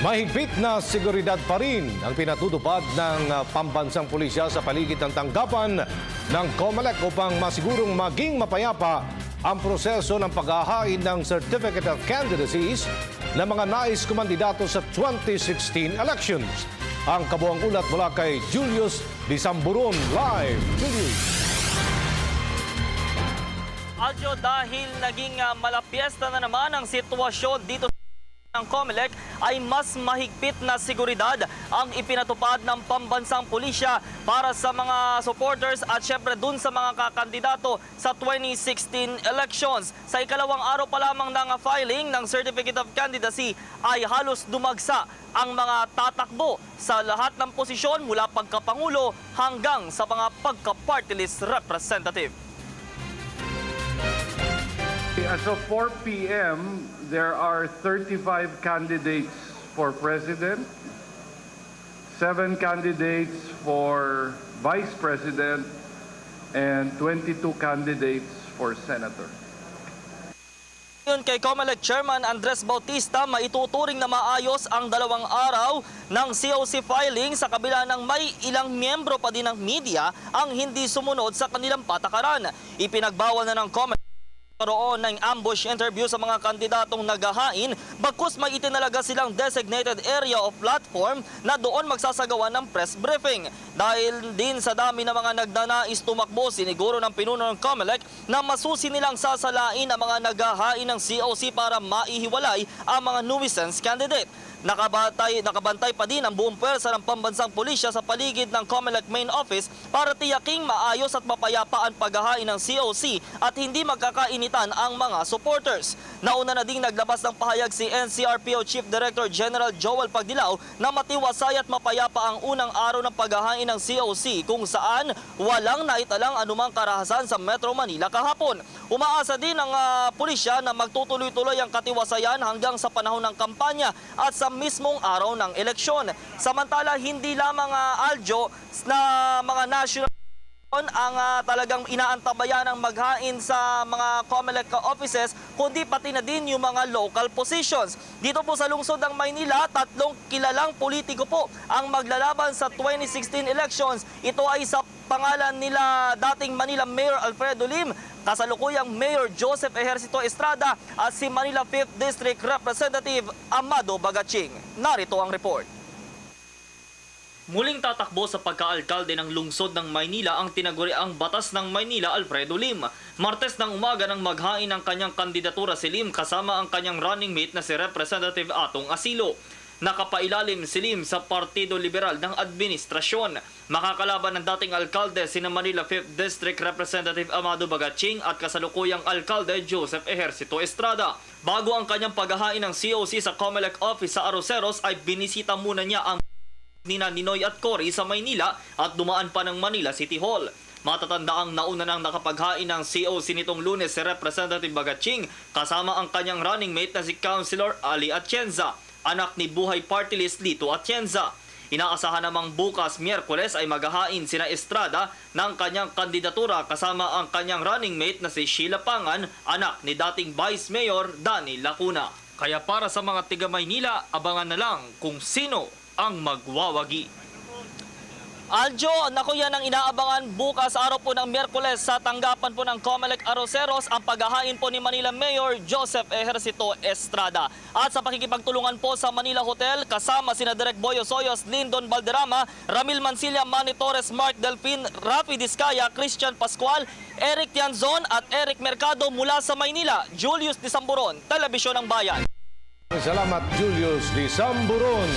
Mahigpit na seguridad pa rin ang pinatutupad ng pambansang pulisya sa paligid ng tanggapan ng COMELEC upang masigurong maging mapayapa ang proseso ng paghahain ng Certificate of Candidacies ng mga nais kumandidato sa 2016 elections. Ang kabuang ulat mula kay Julius Disamburon. Live, Julius. Aljo, dahil naging malapiesta na naman ang sitwasyon dito ng COMELEC, ay mas mahigpit na seguridad ang ipinatupad ng pambansang pulisya para sa mga supporters at syempre dun sa mga kakandidato sa 2016 elections. Sa ikalawang araw pa lamang ng filing ng Certificate of Candidacy ay halos dumagsa ang mga tatakbo sa lahat ng posisyon mula pagkapangulo hanggang sa mga pagka-party list representative. As of 4 p.m., there are 35 candidates for president, 7 candidates for vice president, and 22 candidates for senator. Yun kay COMELEC Chairman Andres Bautista, maituturing na maayos ang 2 araw ng COC filing sa kabila ng may ilang miyembro pa din ng media ang hindi sumunod sa kanilang patakaran. Ipinagbawal na ng COMELEC roon ng ambush interview sa mga kandidatong naghahain, bagkus may itinalaga silang designated area of platform na doon magsasagawa ng press briefing. Dahil din sa dami ng mga nagdanais tumakbo, siniguro ng pinuno ng COMELEC na masusi nilang sasalain ang mga naghahain ng COC para maihiwalay ang mga nuisance candidate. Nakabantay pa din ang buong pwersa ng pambansang pulisya sa paligid ng COMELEC main office para tiyaking maayos at mapayapa ang paghahain ng COC at hindi magkakainitan ang mga supporters. Nauna na ding naglabas ng pahayag si NCRPO Chief Director General Joel Pagdilaw na matiwasay at mapayapa ang unang araw ng paghahain ng COC kung saan walang naitalang anumang karahasan sa Metro Manila kahapon. Umaasa din ang pulisya na magtutuloy-tuloy ang katiwasayan hanggang sa panahon ng kampanya at sa mismong araw ng eleksyon. Samantala, hindi lamang Aljo na mga national ang talagang inaantabayan ng maghain sa mga COMELEC offices, kundi pati na din yung mga local positions. Dito po sa lungsod ng Maynila, 3 kilalang politiko po ang maglalaban sa 2016 elections. Ito ay sa pangalan nila dating Manila Mayor Alfredo Lim, kasalukuyang Mayor Joseph Ejercito Estrada at si Manila 5th District Representative Amado Bagaching. Narito ang report. Muling tatakbo sa pagkaalkalde ng lungsod ng Maynila ang tinaguriang Batas ng Maynila Alfredo Lim. Martes ng umaga nang maghain ng kanyang kandidatura si Lim kasama ang kanyang running mate na si Representative Atong Asilo. Nakapailalim si Lim sa Partido Liberal ng Administrasyon. Makakalaban ng dating alkalde sina Manila 5th District Representative Amado Bagaching at kasalukuyang alkalde Joseph Ejercito Estrada. Bago ang kanyang paghahain ng COC sa COMELEC office sa Aroseros ay binisita muna niya ang nina Ninoy at Cory sa Maynila at dumaan pa ng Manila City Hall. Matatanda ang nauna nang nakapaghain ng COC nitong Lunes si Representative Bagaching kasama ang kanyang running mate na si Councilor Ali Atienza, anak ni Buhay Party List Lito Atienza. Inaasahan namang bukas Miyerkules ay maghahain sina Estrada ng kanyang kandidatura kasama ang kanyang running mate na si Sheila Pangan, anak ni dating Vice Mayor Danny Lacuna. Kaya para sa mga tiga Maynila, abangan na lang kung sino ang magwawagi. Aljo, naku yan ang inaabangan bukas araw po ng Miyerkules sa tanggapan po ng COMELEC Aroseros ang paghahain po ni Manila Mayor Joseph Ejercito Estrada. At sa pakikipagtulungan po sa Manila Hotel, kasama sina Direk Boyo Soyos, Lindon Valderrama, Ramil Mansilla, Manny Torres, Mark Delpin, Rafi Discaya, Christian Pascual, Eric Tianzon at Eric Mercado mula sa Maynila. Julius Disamburon, Telebisyon ng Bayan. Salamat, Julius Disamburon.